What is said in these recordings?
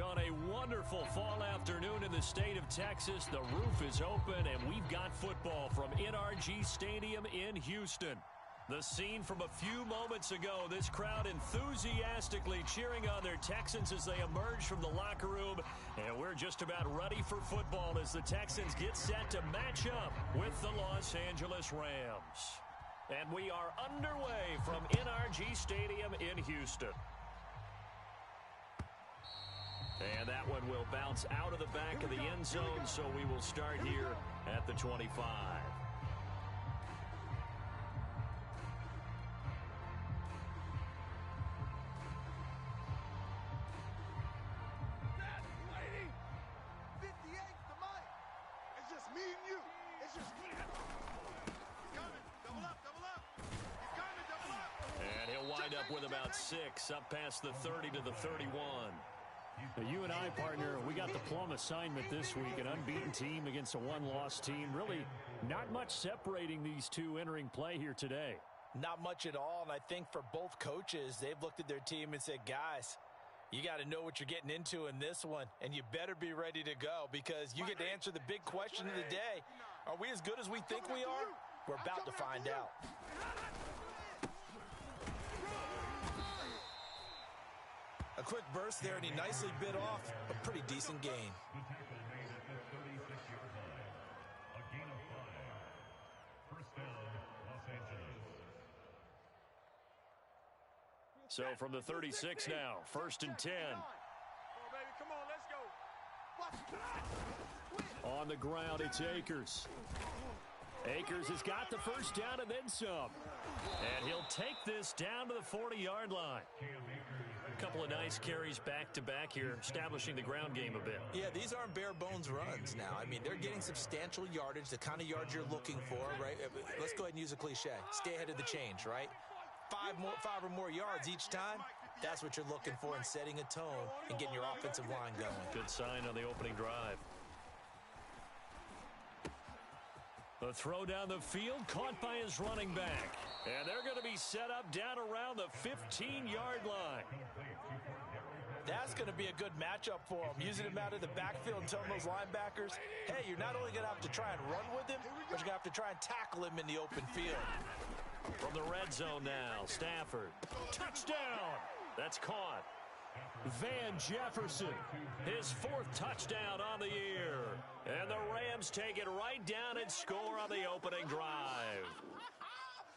On a wonderful fall afternoon in the state of Texas, the roof is open, and we've got football from NRG Stadium in Houston. The scene from a few moments ago, this crowd enthusiastically cheering on their Texans as they emerge from the locker room, and we're just about ready for football as the Texans get set to match up with the Los Angeles Rams. And we are underway from NRG Stadium in Houston. And that one will bounce out of the back of the end zone, so we will start here at the 25. Lady, 58's the mic. It's just me and you. It's just me. He's coming. Double up, double up. He's coming, double up. And he'll wind up with about 6, up past the 30 to the 31. Now, you and I, partner, we got the plum assignment this week, an unbeaten team against a one-loss team. Really not much separating these two entering play here today. Not much at all, and I think for both coaches, they've looked at their team and said, guys, you got to know what you're getting into in this one, and you better be ready to go because you get to answer the big question of the day. Are we as good as we think we are? We're about to find out. A quick burst there, and he nicely bit off a pretty decent gain. So from the 36 now, 1st and 10. Come on, baby. Come on, let's go. On the ground, it's Akers. Akers has got the first down and then some. And he'll take this down to the 40-yard line. A couple of nice carries back-to-back here, establishing the ground game a bit. Yeah, these aren't bare-bones runs now. I mean, they're getting substantial yardage, the kind of yards you're looking for, right? Let's go ahead and use a cliche. Stay ahead of the change, right? 5 or more yards each time. That's what you're looking for in setting a tone and getting your offensive line going. Good sign on the opening drive. The throw down the field, caught by his running back. And they're going to be set up down around the 15-yard line. That's going to be a good matchup for him. Using him out of the backfield and telling those linebackers, hey, you're not only going to have to try and run with him, but you're going to have to try and tackle him in the open field. From the red zone now, Stafford. Touchdown! That's caught. Van Jefferson, his 4th touchdown on the year. And the Rams take it right down and score on the opening drive.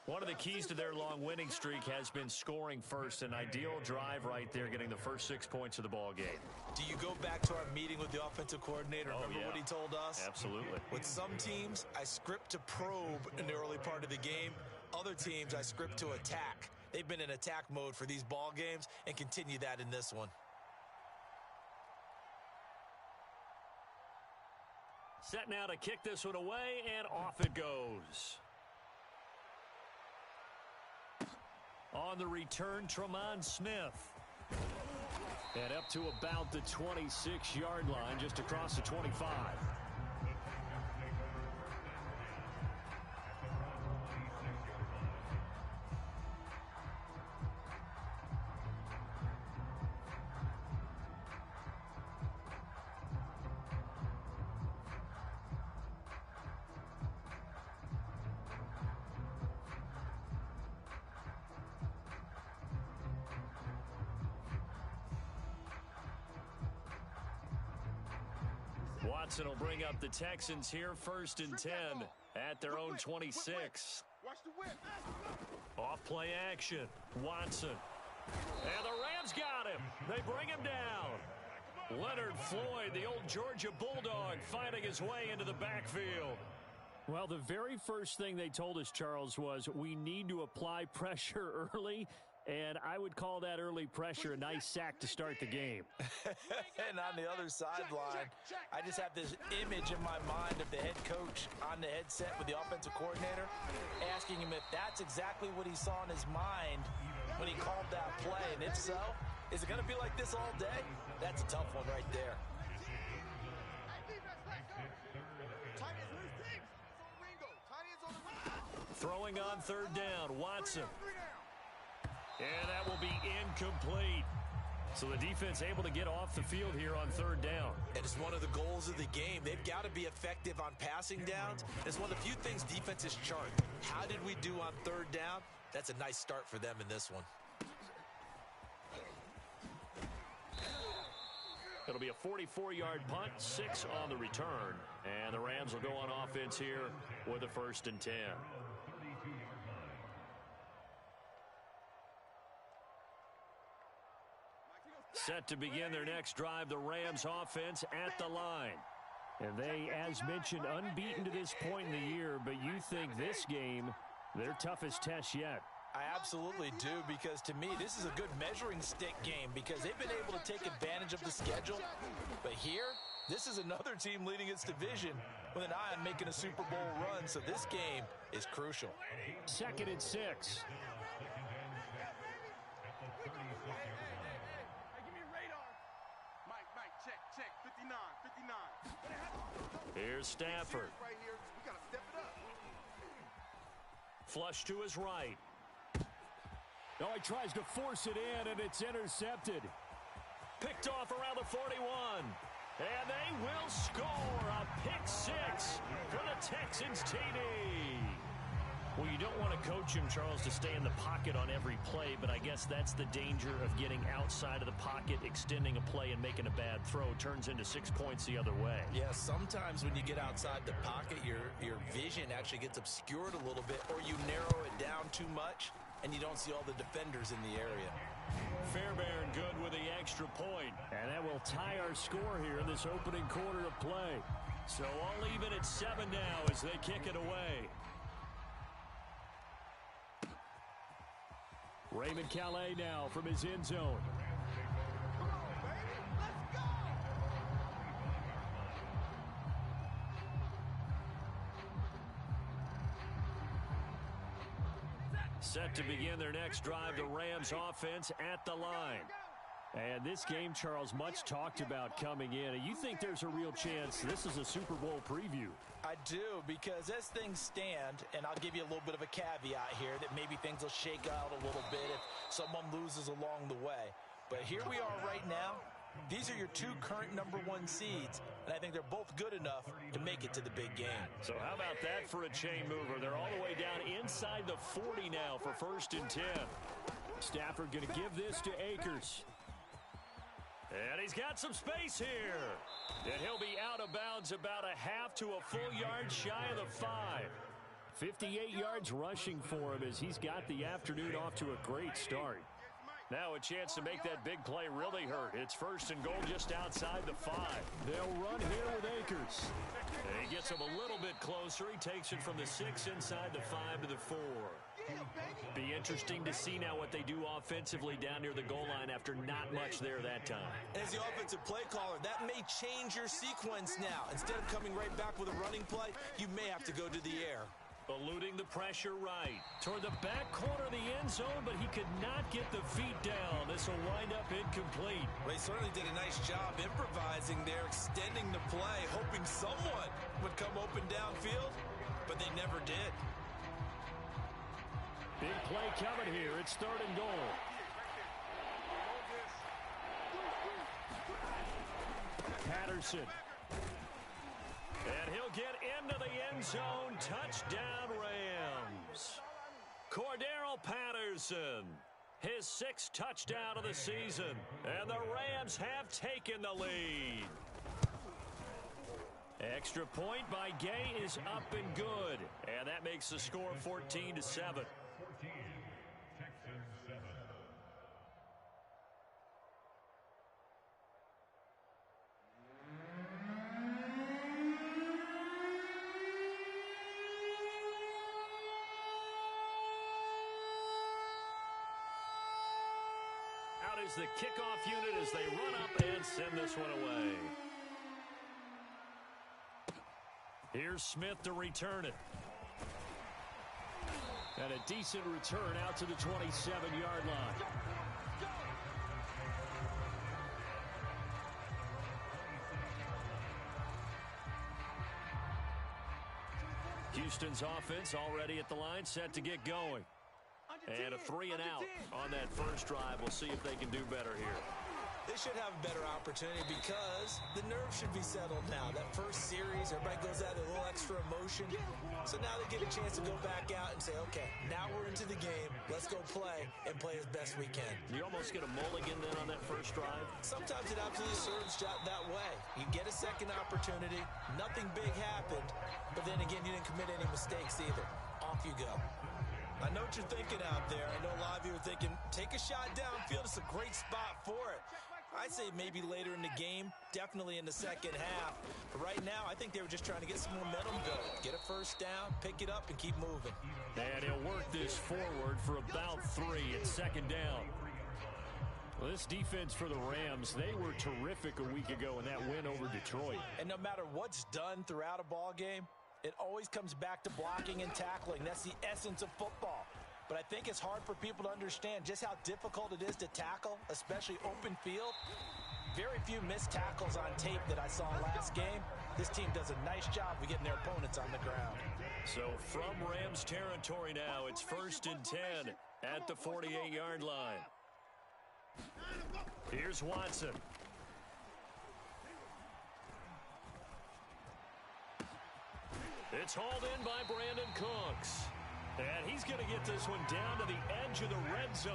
One of the keys to their long winning streak has been scoring first. An ideal drive right there, getting the first 6 points of the ball game. Do you go back to our meeting with the offensive coordinator? Remember what he told us? Absolutely. With some teams, I script to probe in the early part of the game. Other teams, I script to attack. They've been in attack mode for these ball games and continue that in this one. Set now to kick this one away, and off it goes. On the return, Tremont Smith. And up to about the 26-yard line, just across the 25. Watson will bring up the Texans here, 1st and 10 at their own 26. Watch the whip. Off play action. Watson. And the Rams got him. They bring him down. Leonard Floyd, the old Georgia Bulldog, finding his way into the backfield. Well, the very first thing they told us, Charles, was we need to apply pressure early. And I would call that early pressure a nice sack to start the game. And on the other sideline, I just have this image in my mind of the head coach on the headset with the offensive coordinator, asking him if that's exactly what he saw in his mind when he called that play. And if so, is it going to be like this all day? That's a tough one right there. Throwing on 3rd down, Watson. And that will be incomplete. So the defense able to get off the field here on third down. And it's one of the goals of the game. They've got to be effective on passing downs. It's one of the few things defenses chart. How did we do on third down? That's a nice start for them in this one. It'll be a 44-yard punt, 6 on the return. And the Rams will go on offense here with a 1st and 10. Set to begin their next drive, the Rams offense at the line. And they, as mentioned, unbeaten to this point in the year, but you think this game, their toughest test yet. I absolutely do, because to me, this is a good measuring stick game because they've been able to take advantage of the schedule. But here, this is another team leading its division with an eye on making a Super Bowl run, so this game is crucial. 2nd and 6. Here's Stafford. Flush to his right. Oh, he tries to force it in, and it's intercepted. Picked off around the 41. And they will score a pick 6 for the Texans TD. Well, you don't want to coach him, Charles, to stay in the pocket on every play, but I guess that's the danger of getting outside of the pocket, extending a play, and making a bad throw. Turns into 6 points the other way. Yeah, sometimes when you get outside the pocket, your vision actually gets obscured a little bit, or you narrow it down too much, and you don't see all the defenders in the area. Fairbairn good with the extra point. And that will tie our score here in this opening quarter of play. So all even at 7 now as they kick it away. Raymond Calais now from his end zone. Set to begin their next drive, the Rams offense at the line. And this game, Charles, much talked about coming in. And you think there's a real chance this is a Super Bowl preview? I do, because as things stand, and I'll give you a little bit of a caveat here, that maybe things will shake out a little bit if someone loses along the way. But here we are right now. These are your 2 current #1 seeds, and I think they're both good enough to make it to the big game. So how about that for a chain mover? They're all the way down inside the 40 now for 1st and 10. Stafford going to give this to Akers. And he's got some space here. And he'll be out of bounds about a half to a full yard shy of the 5. 58 yards rushing for him as he's got the afternoon off to a great start. Now a chance to make that big play really hurt. It's 1st and goal just outside the 5. They'll run here with Akers. And he gets him a little bit closer. He takes it from the 6 inside the 5 to the 4. Be interesting to see now what they do offensively down near the goal line after not much there that time. As the offensive play caller, that may change your sequence now. Instead of coming right back with a running play, you may have to go to the air. Eluding the pressure right. Toward the back corner of the end zone, but he could not get the feet down. This will wind up incomplete. Well, he certainly did a nice job improvising there, extending the play, hoping someone would come open downfield, but they never did. Big play coming here. It's 3rd and goal. Patterson. And he'll get into the end zone. Touchdown, Rams. Cordero Patterson. His 6th touchdown of the season. And the Rams have taken the lead. Extra point by Gay is up and good. And that makes the score 14-7. Is the kickoff unit as they run up and send this one away. Here's Smith to return it. And a decent return out to the 27-yard line. Houston's offense already at the line, set to get going. And a 3 and out on that first drive. We'll see if they can do better here. They should have a better opportunity because the nerves should be settled now. That first series, everybody goes out with a little extra emotion. So now they get a chance to go back out and say, okay, now we're into the game. Let's go play and play as best we can. You almost get a mulligan then on that first drive? Sometimes it absolutely serves that way. You get a second opportunity. Nothing big happened. But then again, you didn't commit any mistakes either. Off you go. I know what you're thinking out there. I know a lot of you are thinking, take a shot downfield. It's a great spot for it. I'd say maybe later in the game, definitely in the second half. But right now, I think they were just trying to get some momentum going. Get a first down, pick it up, and keep moving. And he'll work this forward for about 3 at second down. Well, this defense for the Rams, they were terrific a week ago in that win over Detroit. And no matter what's done throughout a ball game, it always comes back to blocking and tackling. That's the essence of football. But I think it's hard for people to understand just how difficult it is to tackle, especially open field. Very few missed tackles on tape that I saw last game. This team does a nice job of getting their opponents on the ground. So from Rams territory now, it's 1st and 10 at the 48-yard line. Here's Watson. It's hauled in by Brandon Cooks. And he's going to get this one down to the edge of the red zone.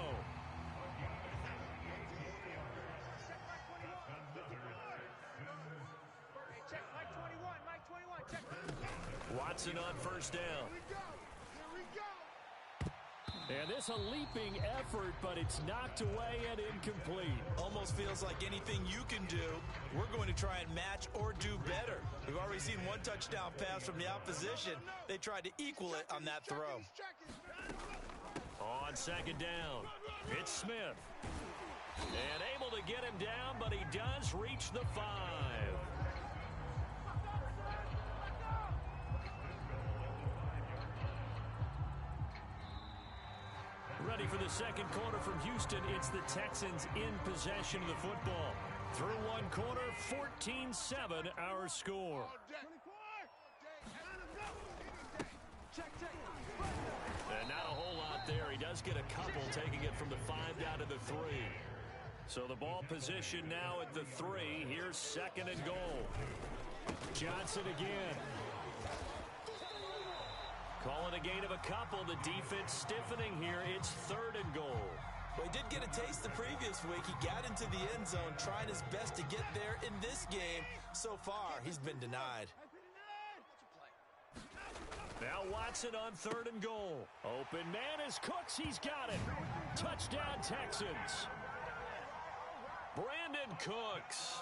Watson on first down. And this a leaping effort, but it's knocked away and incomplete. Almost feels like anything you can do, we're going to try and match or do better. We've already seen one touchdown pass from the opposition. They tried to equal it on that throw. On second down, it's Smith. And able to get him down, but he does reach the 5. Ready for the second quarter from Houston. It's the Texans in possession of the football. Through one quarter, 14-7 our score. And not a whole lot there. He does get a couple, taking it from the 5 down to the 3. So the ball position now at the 3. Here's second and goal. Johnson again. Calling a gain of a couple. The defense stiffening here. It's 3rd and goal. Well, he did get a taste the previous week. He got into the end zone, trying his best to get there in this game. So far, he's been denied. Now Watson on 3rd and goal. Open man is Cooks. He's got it. Touchdown, Texans. Brandon Cooks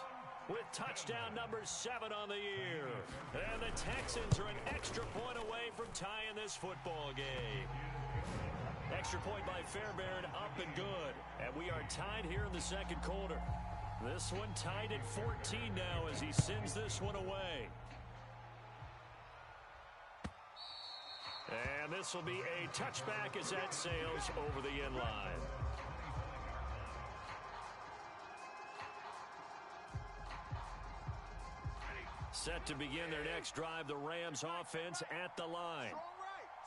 with touchdown number 7 on the year. And the Texans are an extra point away from tying this football game. Extra point by Fairbairn, up and good. And we are tied here in the second quarter. This one tied at 14 now as he sends this one away. And this will be a touchback as that sails over the end line. Set to begin their next drive, the Rams offense at the line.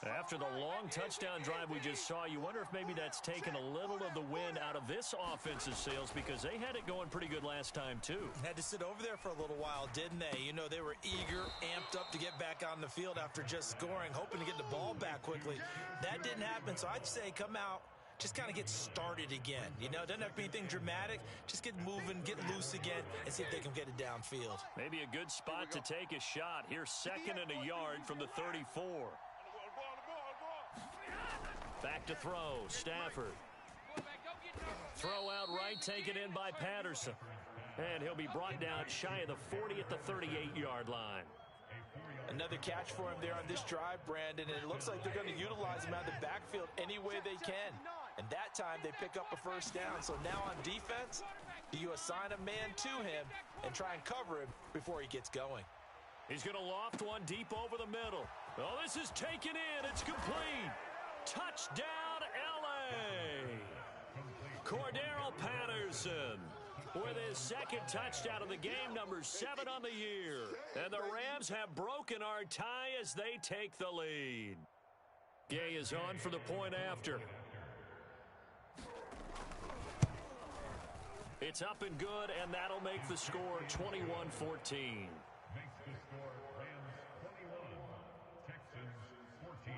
After the long touchdown drive we just saw, you wonder if maybe that's taken a little of the wind out of this offensive sails because they had it going pretty good last time too. Had to sit over there for a little while, didn't they? You know, they were eager, amped up to get back on the field after just scoring, hoping to get the ball back quickly. That didn't happen, so I'd say come out, just kind of get started again. You know, it doesn't have to be anything dramatic. Just get moving, get loose again, and see if they can get it downfield. Maybe a good spot to take a shot. Here's 2nd and a yard from the 34. Back to throw, Stafford. Throw out right, taken in by Patterson. And he'll be brought down shy of the 40 at the 38-yard line. Another catch for him there on this drive, Brandon, and it looks like they're going to utilize him out of the backfield any way they can. And that time they pick up a first down. So now on defense, do you assign a man to him and try and cover him before he gets going? He's going to loft one deep over the middle. Oh, this is taken in. It's complete. Touchdown, L.A. Cordero Patterson with his 2nd touchdown of the game, number 7 on the year. And the Rams have broken our tie as they take the lead. Gay is on for the point after. It's up and good, and that'll make the score 21-14. Makes the score Rams 21, Texans 14.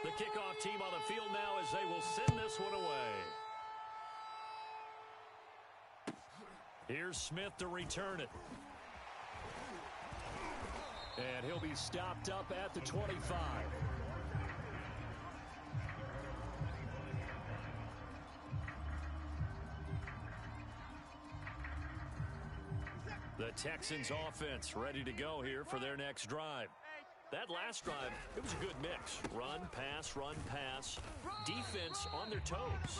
The kickoff team on the field now as they will send this one away. Here's Smith to return it. And he'll be stopped up at the 25. The Texans offense ready to go here for their next drive. That last drive, it was a good mix. Run, pass, defense on their toes.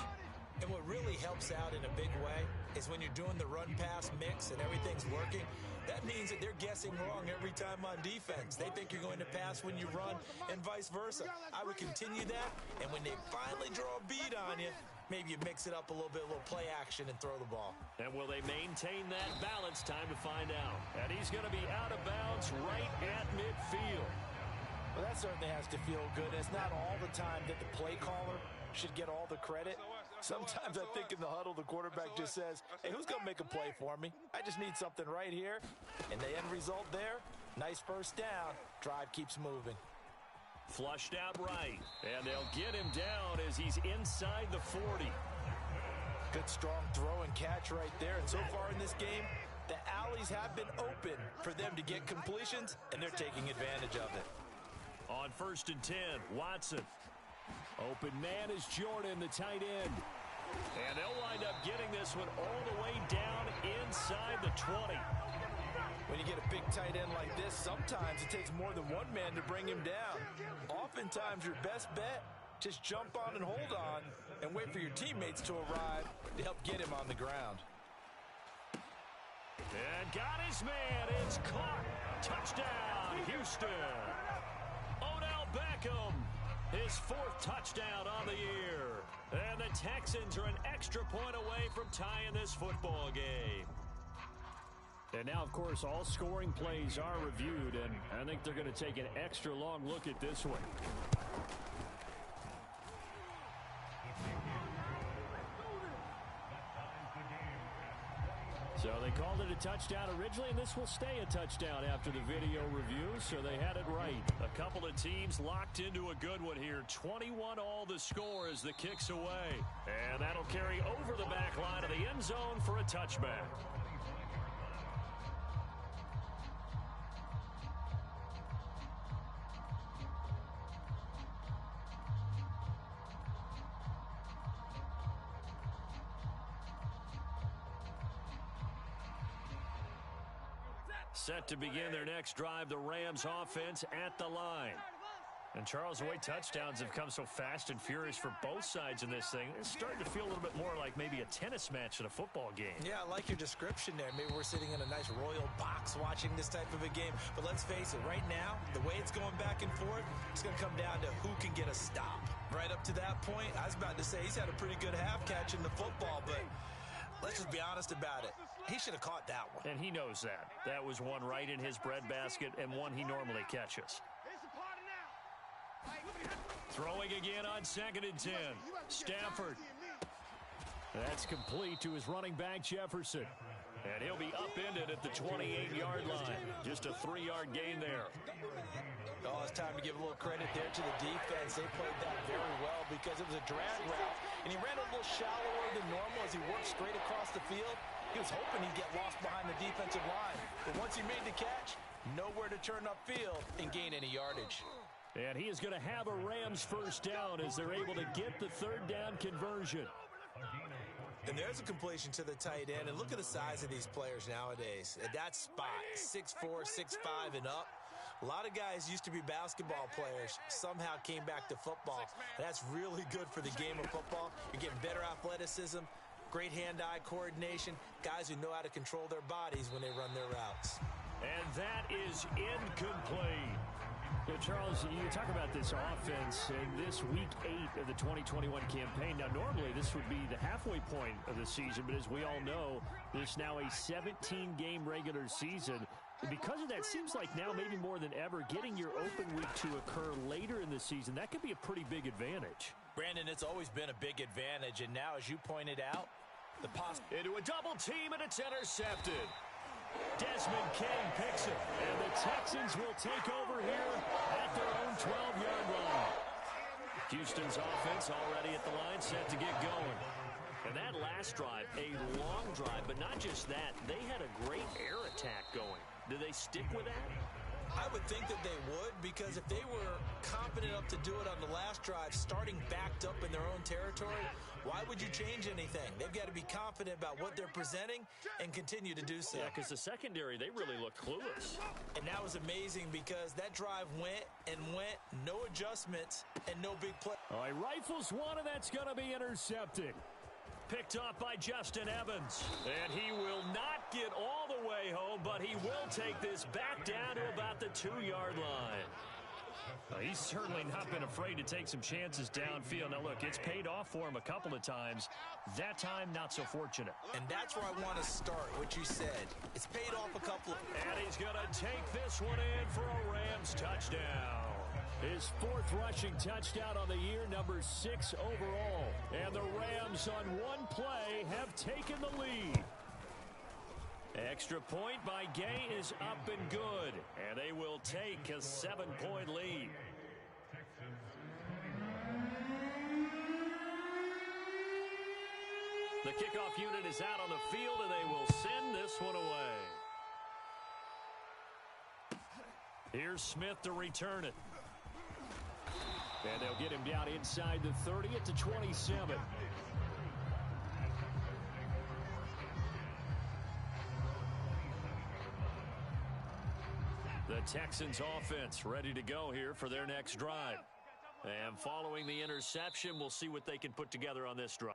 And what really helps out in a big way is when you're doing the run-pass mix and everything's working, that means that they're guessing wrong every time on defense. They think you're going to pass when you run and vice versa. I would continue that, and when they finally draw a bead on you, maybe you mix it up a little bit, a little play action and throw the ball. And will they maintain that balance? Time to find out. And he's going to be out of bounds right at midfield. Well, that certainly has to feel good. It's not all the time that the play caller should get all the credit. Sometimes I think in the huddle, the quarterback just says, hey, who's going to make a play for me? I just need something right here. And the end result there, nice first down. Drive keeps moving. Flushed out right. And they'll get him down as he's inside the 40. Good strong throw and catch right there. And so far in this game, the alleys have been open for them to get completions, and they're taking advantage of it. On 1st and 10, Watson. Open man is Jordan, the tight end. And they'll wind up getting this one all the way down inside the 20. When you get a big tight end like this, sometimes it takes more than one man to bring him down. Oftentimes, your best bet, just jump on and hold on and wait for your teammates to arrive to help get him on the ground. And got his man. It's caught. Touchdown, Houston. Odell Beckham, his 4th touchdown on the year. And the Texans are an extra point away from tying this football game. And now, of course, all scoring plays are reviewed, and I think they're going to take an extra long look at this one. So they called it a touchdown originally, and this will stay a touchdown after the video review, so they had it right. A couple of teams locked into a good one here. 21 all the score as the kick's away. And that'll carry over the back line of the end zone for a touchback. Set to begin their next drive, the Rams offense at the line. And Charles, the way touchdowns have come so fast and furious for both sides in this thing, it's starting to feel a little bit more like maybe a tennis match in a football game. Yeah, I like your description there. Maybe we're sitting in a nice royal box watching this type of a game. But let's face it, right now, the way it's going back and forth, it's going to come down to who can get a stop. Right up to that point, I was about to say he's had a pretty good half catching the football, but let's just be honest about it. He should have caught that one. And he knows that. That was one right in his breadbasket and one he normally catches. Throwing again on 2nd and 10. Stafford. That's complete to his running back, Jefferson. And he'll be upended at the 28-yard line. Just a 3-yard gain there. Oh, it's time to give a little credit there to the defense. They played that very well because it was a drag route, and he ran a little shallower than normal as he worked straight across the field. He was hoping he'd get lost behind the defensive line. But once he made the catch, nowhere to turn upfield and gain any yardage. And he is going to have a Rams first down as they're able to get the 3rd down conversion. And there's a completion to the tight end. And look at the size of these players nowadays. At that spot, 6'4", 6'5", and up. A lot of guys used to be basketball players, somehow came back to football. That's really good for the game of football. You're getting better athleticism, great hand-eye coordination, guys who know how to control their bodies when they run their routes. And that is incomplete. Yeah, Charles, you talk about this offense in this week 8 of the 2021 campaign. Now, normally this would be the halfway point of the season, but as we all know, there's now a 17-game regular season. And because of that, it seems like now maybe more than ever, getting your open week to occur later in the season, that could be a pretty big advantage. Brandon, it's always been a big advantage, and now, as you pointed out, into a double team, and it's intercepted. Desmond King picks it, and the Texans will take over here at their own 12-yard line. Houston's offense already at the line, set to get going. And that last drive, a long drive, but not just that. They had a great air attack going. Do they stick with that? I would think that they would, because if they were confident enough to do it on the last drive, starting backed up in their own territory, why would you change anything? They've got to be confident about what they're presenting and continue to do so. Yeah, because the secondary, they really looked clueless. And that was amazing because that drive went and went, no adjustments, and no big play. All right, rifles one, and that's going to be intercepted. Picked off by Justin Evans. And he will not get all the way home, but he will take this back down to about the 2-yard line. He's certainly not been afraid to take some chances downfield. Now, look, it's paid off for him a couple of times. That time, not so fortunate. And that's where I want to start, what you said. It's paid off a couple of... And he's going to take this one in for a Rams touchdown. His 4th rushing touchdown on the year, number 6 overall. And the Rams on one play have taken the lead. Extra point by Gay is up and good. And they will take a 7-point lead. The kickoff unit is out on the field, and they will send this one away. Here's Smith to return it. And they'll get him down inside the 30 at the 27. The Texans offense ready to go here for their next drive. And following the interception, we'll see what they can put together on this drive.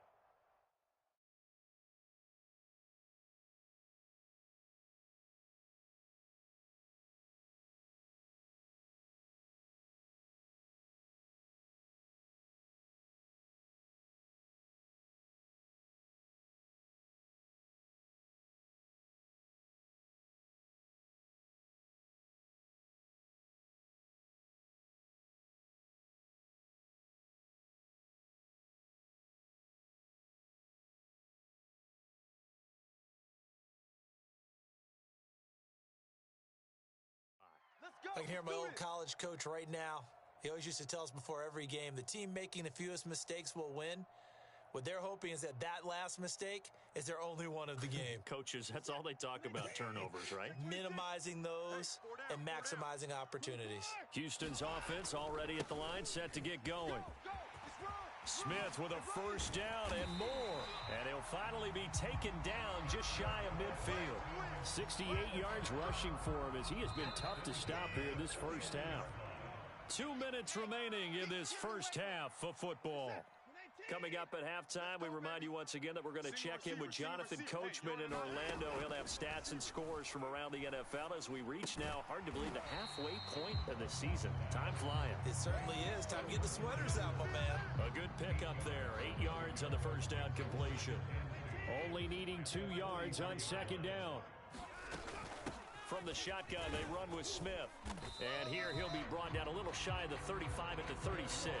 I can hear my old college coach right now. He always used to tell us before every game, the team making the fewest mistakes will win. What they're hoping is that last mistake is their only one of the game. Coaches, that's all they talk about, turnovers, right? Minimizing those and maximizing opportunities. Houston's offense already at the line, set to get going. Smith with a first down and more. And he'll finally be taken down just shy of midfield. 68 yards rushing for him as he has been tough to stop here this first half. 2 minutes remaining in this first half of football. Coming up at halftime, we remind you once again that we're going to check in with Jonathan Coachman in Orlando. He'll have stats and scores from around the NFL as we reach now, hard to believe, the halfway point of the season. Time flying. It certainly is. Time to get the sweaters out, my man. A good pickup there. 8 yards on the first down completion. Only needing 2 yards on second down. From the shotgun, they run with Smith. And here he'll be brought down a little shy of the 35 at the 36.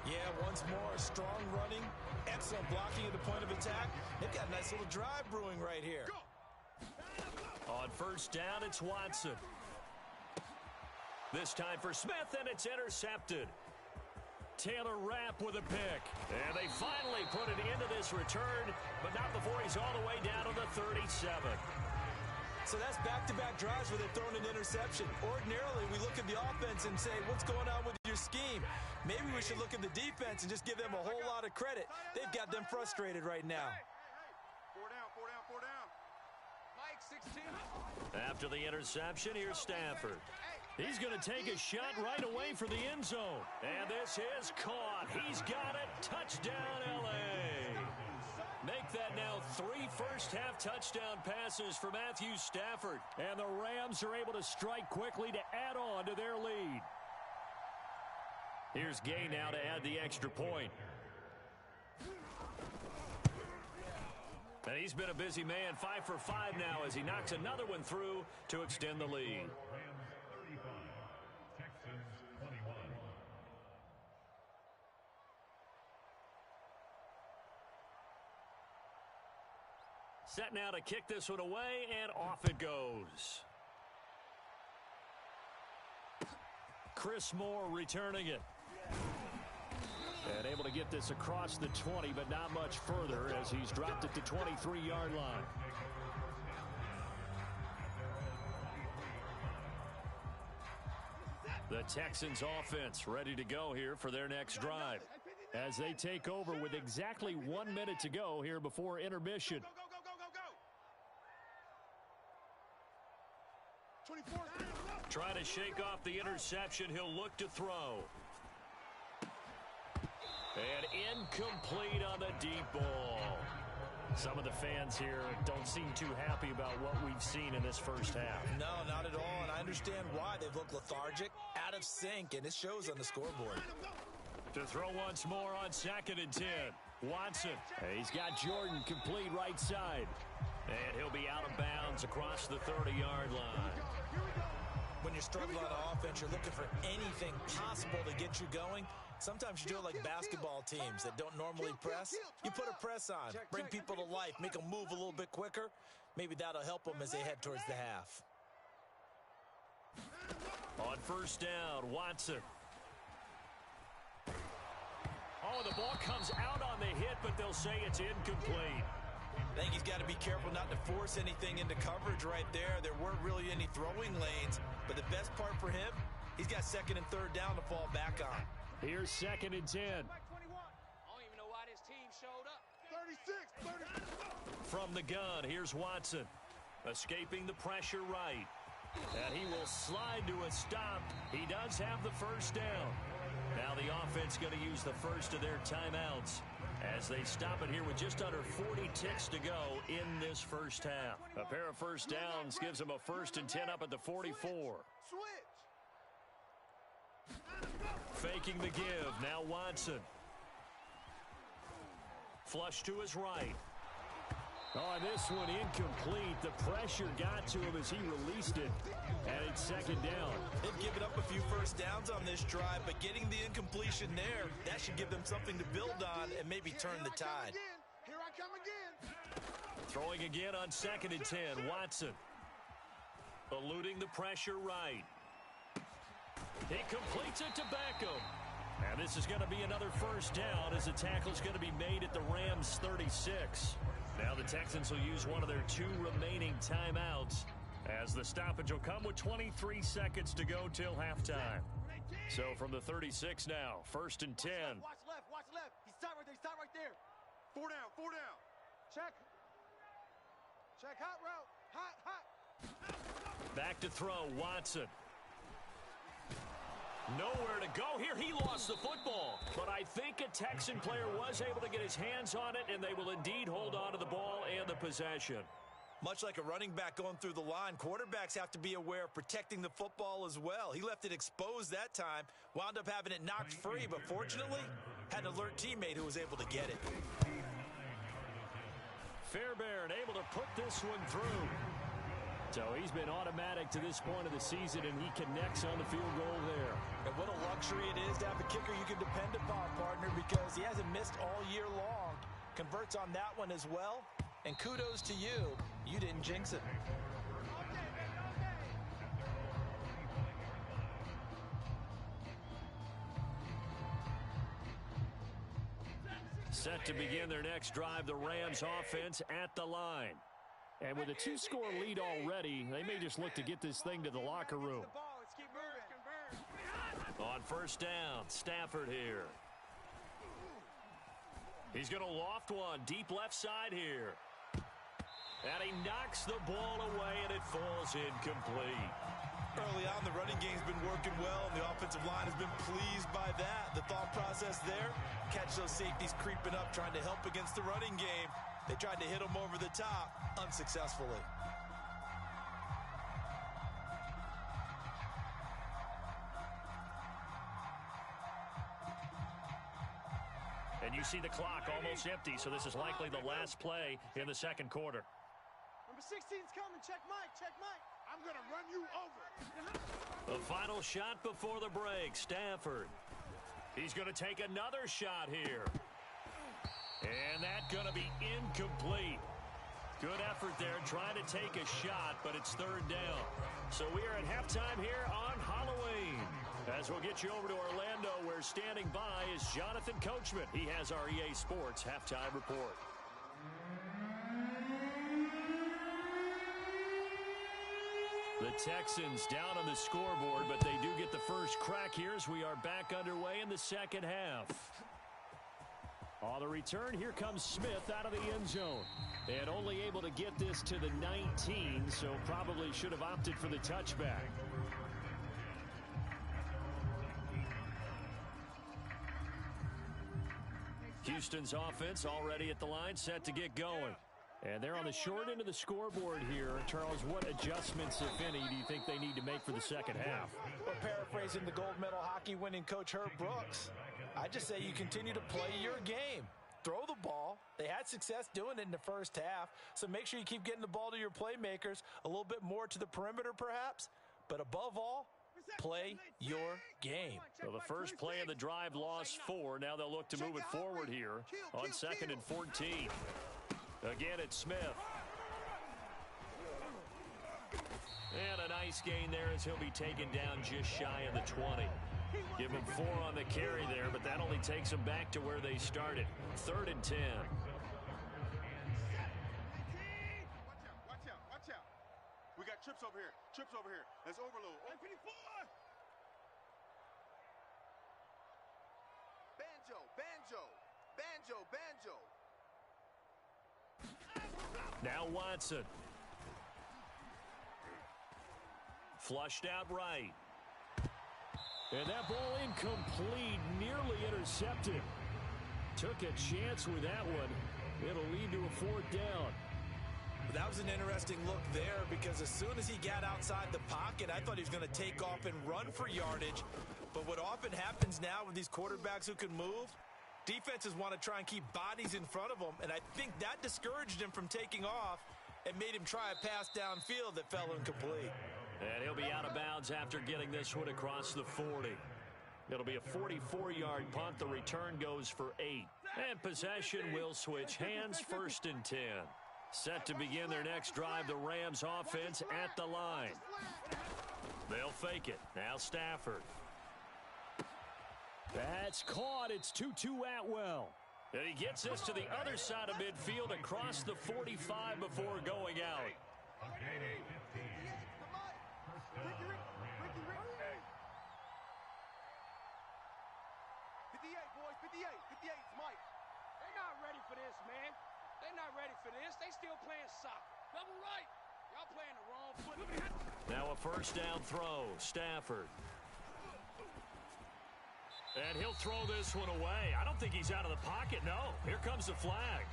Yeah, once more, strong running, excellent blocking at the point of attack. They've got a nice little drive brewing right here. On first down, it's Watson. This time for Smith, and it's intercepted. Taylor Rapp with a pick. And they finally put it into this return, but not before he's all the way down to the 37. So that's back-to-back drives where they've thrown an interception. Ordinarily, we look at the offense and say, what's going on with your scheme? Maybe we should look at the defense and just give them a whole lot of credit. They've got them frustrated right now. Four down. Mike, 16. After the interception, here's Stafford. He's going to take a shot right away for the end zone. And this is caught. He's got it. Touchdown, L.A. Make that now 3 first-half touchdown passes for Matthew Stafford. And the Rams are able to strike quickly to add on to their lead. Here's Gay now to add the extra point. And he's been a busy man, 5 for 5 now as he knocks another one through to extend the lead. Rams 35, Texans 21. Set now to kick this one away, and off it goes. Chris Moore returning it. And able to get this across the 20, but not much further as he's dropped it to 23-yard line. The Texans offense ready to go here for their next drive as they take over with exactly 1 minute to go here before intermission. Trying to shake off the interception. He'll look to throw. And incomplete on the deep ball. Some of the fans here don't seem too happy about what we've seen in this first half. No, not at all, and I understand why. They've looked lethargic, out of sync, and it shows on the scoreboard. To throw once more on 2nd and 10. Watson. He's got Jordan complete right side. And he'll be out of bounds across the 30-yard line. When you're struggling on offense, you're looking for anything possible to get you going. Sometimes you do it like basketball teams that don't normally press. You put a press on, bring people to life, make them move a little bit quicker. Maybe that'll help them as they head towards the half. On first down, Watson. Oh, the ball comes out on the hit, but they'll say it's incomplete. I think he's got to be careful not to force anything into coverage right there. There weren't really any throwing lanes, but the best part for him, he's got 2nd and 3rd down to fall back on. Here's 2nd and 10. I don't even know why this team showed up. 36. From the gun, here's Watson. Escaping the pressure right. And he will slide to a stop. He does have the first down. Now the offense going to use the first of their timeouts as they stop it here with just under 40 ticks to go in this first half. A pair of first downs gives them a 1st and 10 up at the 44. Switch. Faking the give. Now Watson. Flush to his right. Oh, this one incomplete. The pressure got to him as he released it. And it's 2nd down. They've given up a few first downs on this drive, but getting the incompletion there, that should give them something to build on and maybe turn the tide. Here I come again. Throwing again on 2nd and 10. Watson. Eluding the pressure right. He completes it to Beckham. And this is going to be another first down as the tackle's going to be made at the Rams' 36. Now the Texans will use one of their 2 remaining timeouts as the stoppage will come with 23 seconds to go till halftime. So from the 36 now, 1st and 10. Watch left. He's stopped right there. Right there. 4 down. Check. Hot route. Hot. Back to throw, Watson. Nowhere to go here. He lost the football. But I think a Texan player was able to get his hands on it, and they will indeed hold on to the ball and the possession. Much like a running back going through the line, quarterbacks have to be aware of protecting the football as well. He left it exposed that time, wound up having it knocked free, but fortunately, had an alert teammate who was able to get it. Fairbairn able to put this one through. So he's been automatic to this point of the season, and he connects on the field goal there. And what a luxury it is to have a kicker you can depend upon, partner, because he hasn't missed all year long. Converts on that one as well. And kudos to you. You didn't jinx it. Set to begin their next drive, the Rams offense at the line. And with a 2-score lead already, they may just look to get this thing to the locker room. On first down, Stafford here. He's going to loft one deep left side here. And he knocks the ball away, and it falls incomplete. Early on, the running game's been working well, and the offensive line has been pleased by that. The thought process there, catch those safeties creeping up, trying to help against the running game. They tried to hit him over the top, unsuccessfully. And You see the clock almost empty, so this is likely the last play in the second quarter. Number 16's coming. Check Mike. Check Mike. I'm going to run you over. The final shot before the break, Stafford. He's going to take another shot here. And that's going to be incomplete. Good effort there trying to take a shot, but it's third down. So we are at halftime here on Halloween. As we'll get you over to Orlando, where standing by is Jonathan Coachman. He has our EA Sports halftime report. The Texans down on the scoreboard, but they do get the first crack here as we are back underway in the second half. On the return, here comes Smith out of the end zone. And only able to get this to the 19, so probably should have opted for the touchback. Houston's offense already at the line, set to get going. And they're on the short end of the scoreboard here. Charles, what adjustments, if any, do you think they need to make for the second half? Well, paraphrasing the gold medal hockey winning coach Herb Brooks, I just say you continue to play your game. Throw the ball. They had success doing it in the first half, so make sure you keep getting the ball to your playmakers, a little bit more to the perimeter perhaps, but above all, play your game. So the first play of the drive lost 4. Now they'll look to move it forward here on 2nd and 14. Again, it's Smith. And a nice gain there as he'll be taken down just shy of the 20. Give him 4 on the carry there, but that only takes them back to where they started. 3rd and 10. Watch out. Watch out. We got trips over here. Trips over here. Let's overload. Banjo. Now Watson. Flushed out right. And that ball incomplete, nearly intercepted. Took a chance with that one. It'll lead to a 4th down. That was an interesting look there because as soon as he got outside the pocket, I thought he was going to take off and run for yardage. But what often happens now with these quarterbacks who can move, defenses want to try and keep bodies in front of them, and I think that discouraged him from taking off and made him try a pass downfield that fell incomplete. And he'll be out of bounds after getting this one across the 40. It'll be a 44-yard punt. The return goes for 8. And possession will switch hands, 1st and 10. Set to begin their next drive, the Rams offense at the line. They'll fake it. Now Stafford. That's caught. It's 2-2 Atwell. And he gets this to the other side of midfield across the 45 before going out. They're not ready for this, man. They're not ready for this. They still playing soccer. Double right. Y'all playing the wrong foot. Now a 1st down throw. Stafford. And he'll throw this one away. I don't think he's out of the pocket. No. Here comes the flag.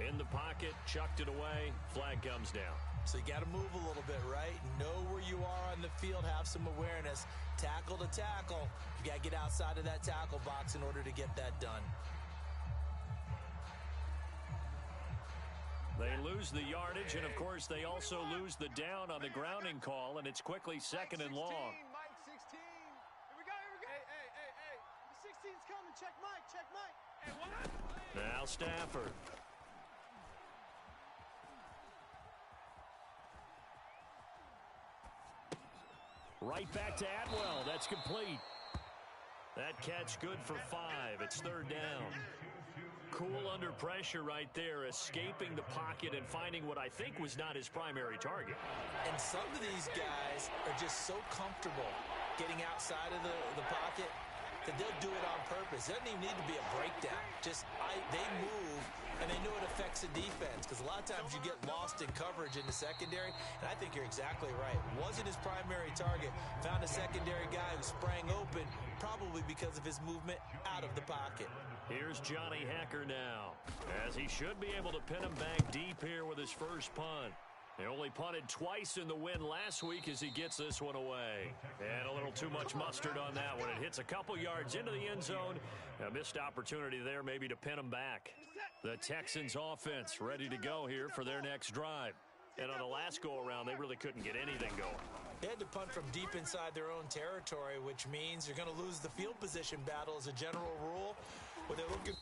In the pocket, chucked it away. Flag comes down. So you got to move a little bit, right? Know where you are on the field. Have some awareness. Tackle to tackle. You got to get outside of that tackle box in order to get that done. They lose the yardage, and of course they also lose the down on the grounding call, and it's quickly 2nd and long. Mike 16. Here we go. Hey. The 16's coming. Check Mike. Hey, what? Now Stafford. Right back to Atwell. That's complete. That catch good for 5. It's 3rd down. Cool under pressure right there, escaping the pocket and finding what I think was not his primary target. And some of these guys are just so comfortable getting outside of the pocket that they'll do it on purpose. It doesn't even need to be a breakdown. They move, and they know it affects the defense because a lot of times you get lost in coverage in the secondary, and I think you're exactly right. Wasn't his primary target. Found a secondary guy who sprang open, probably because of his movement out of the pocket. Here's Johnny Hecker now, as he should be able to pin him back deep here with his first punt. He only punted twice in the win last week as he gets this one away. And a little too much mustard on that one. It hits a couple yards into the end zone. A missed opportunity there maybe to pin him back. The Texans offense ready to go here for their next drive. And on the last go-around, they really couldn't get anything going. They had to punt from deep inside their own territory, which means you're going to lose the field position battle as a general rule. But they're looking